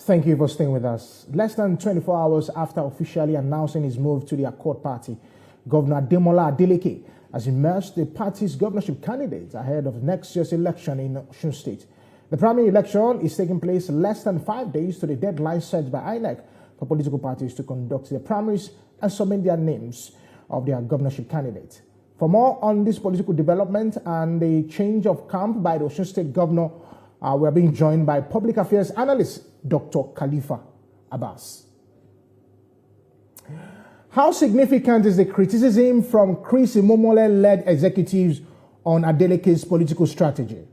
Thank you for staying with us. Less than 24 hours after officially announcing his move to the Accord Party, Governor Ademola Adeleke has emerged the party's governorship candidate ahead of next year's election in Osun State. The primary election is taking place less than 5 days to the deadline set by INEC for political parties to conduct their primaries and submit their names of their governorship candidate. For more on this political development and the change of camp by the Osun State governor, we are being joined by public affairs analyst Dr. Khalifa Abbas. How significant is the criticism from Chris Imumolen-led executives on Adeleke's political strategy?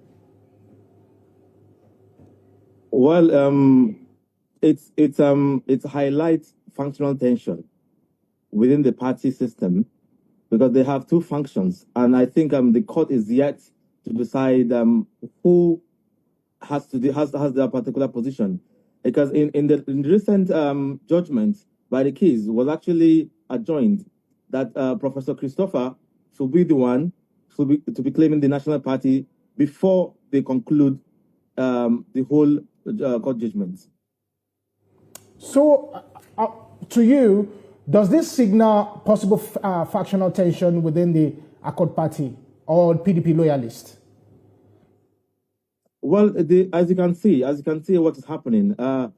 Well, it highlights functional tension within the party system because they have two functions, and I think the court is yet to decide who has their particular position. Because in the recent judgment by the case was actually adjoined that Professor Christopher should be the one to be claiming the national party before they conclude the whole court judgment. So, to you, does this signal possible factional tension within the Accord Party or PDP loyalists? Well, as you can see what is happening. There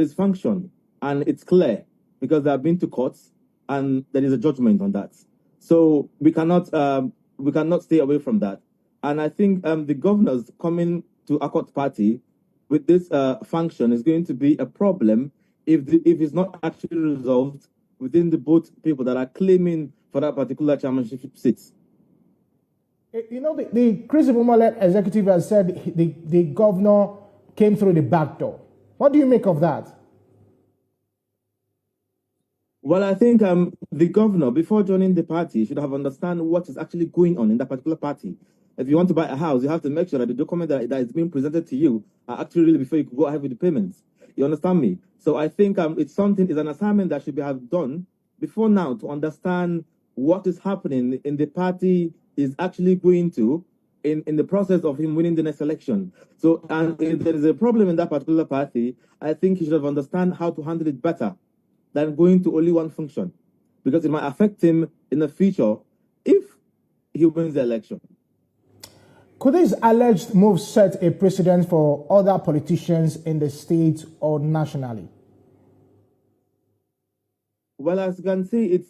is function, and it's clear because they have been to courts, and there is a judgment on that. So we cannot stay away from that. And I think the governors coming to Accord Party with this function is going to be a problem if it's not actually resolved within the both people that are claiming for that particular chairmanship seats. You know, the Chris Imumolen executive has said the governor came through the back door. What do you make of that? Well, I think the governor, before joining the party, should have understand what is actually going on in that particular party. If you want to buy a house, you have to make sure that the document that is being presented to you are actually real before you go ahead with the payments. You understand me? So I think it's an assignment that should be have done before now to understand what is happening in the party is actually going to in the process of him winning the next election. So, and if there is a problem in that particular party, I think he should have understand how to handle it better than going to only one function, because it might affect him in the future if he wins the election. Could this alleged move set a precedent for other politicians in the state or nationally? Well, as you can see,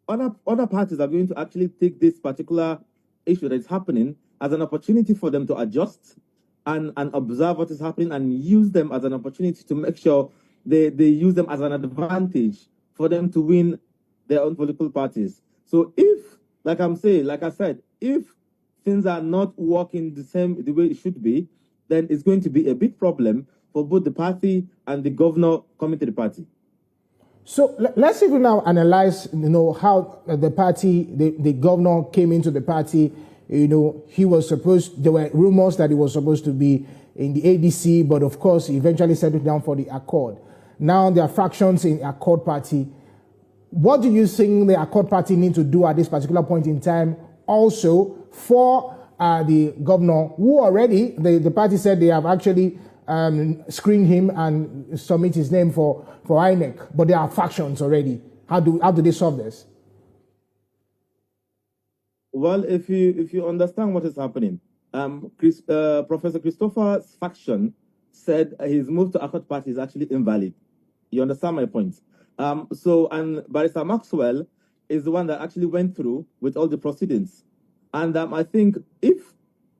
other parties are going to actually take this particular issue that is happening as an opportunity for them to adjust and observe what is happening and use them as an opportunity to make sure they use them as an advantage for them to win their own political parties. So if, like I said, if things are not working the way it should be, then it's going to be a big problem for both the party and the governor coming to the party. So let's even now analyze, how the governor came into the party. There were rumors that he was supposed to be in the ADC, but of course, he eventually settled down for the Accord. Now there are fractions in the Accord Party. What do you think the Accord Party need to do at this particular point in time? Also, for the governor, who already, the party said they have actually screen him and submit his name for INEC, but there are factions already. How do they solve this? Well, if you understand what is happening, Professor Christopher's faction said his move to Accord Party is actually invalid. You understand my point? And Barrister Maxwell is the one that actually went through with all the proceedings. And I think if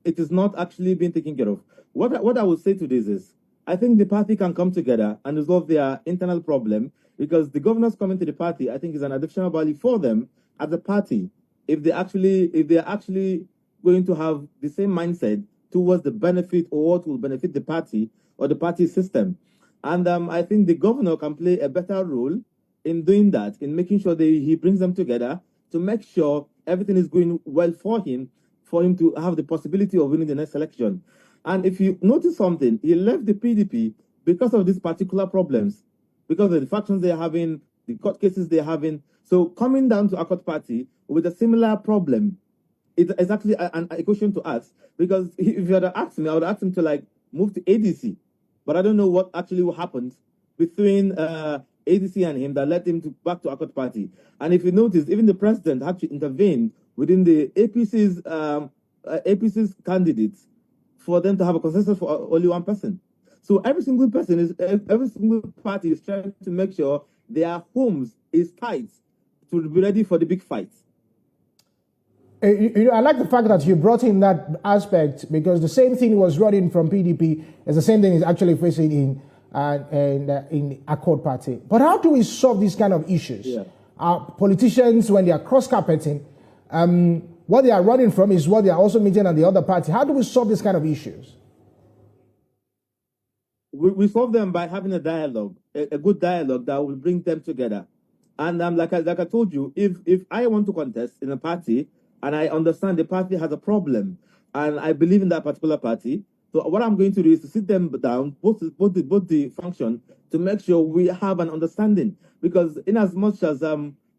it is not actually being taken care of, what I would say to this is, I think the party can come together and resolve their internal problem, because the governors coming to the party, I think, is an additional value for them as a party. If they are actually going to have the same mindset towards the benefit or what will benefit the party or the party system. And I think the governor can play a better role in doing that, in making sure that he brings them together to make sure everything is going well for him to have the possibility of winning the next election. And if you notice something, he left the PDP because of these particular problems, because of the factions they're having, the court cases they're having. So coming down to Accord Party with a similar problem, it's actually a question to ask, because if you had asked me, I would ask him to move to ADC, but I don't know what actually happened between ADC and him that led him back to Accord Party. And if you notice, even the president had to intervene within the APC's candidates for them to have a consensus for only one person. So every single party is trying to make sure their homes is tight to be ready for the big fight. I like the fact that you brought in that aspect, because the same thing was brought in from PDP is the same thing is actually facing in the Accord Party. But how do we solve these kind of issues? Yeah. Politicians, when they are cross-carpeting, what they are running from is what they are also meeting at the other party. How do we solve these kind of issues? We solve them by having a dialogue, a good dialogue that will bring them together. And like I told you, if I want to contest in a party and I understand the party has a problem and I believe in that particular party, so what I'm going to do is to sit them down, both the function, to make sure we have an understanding. Because in as much as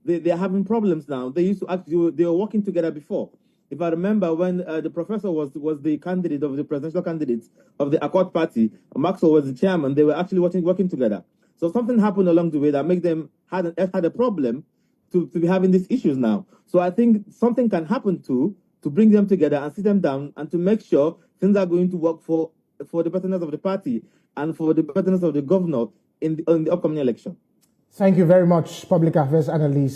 they're having problems now, they were working together before. If I remember when the professor was the candidate of the presidential candidates of the Accord Party, Maxwell was the chairman, they were actually working together. So something happened along the way that made them had a problem to be having these issues now. So I think something can happen to bring them together and sit them down and to make sure things are going to work for the betterment of the party and for the betterment of the governor in the upcoming election. Thank you very much, public affairs analyst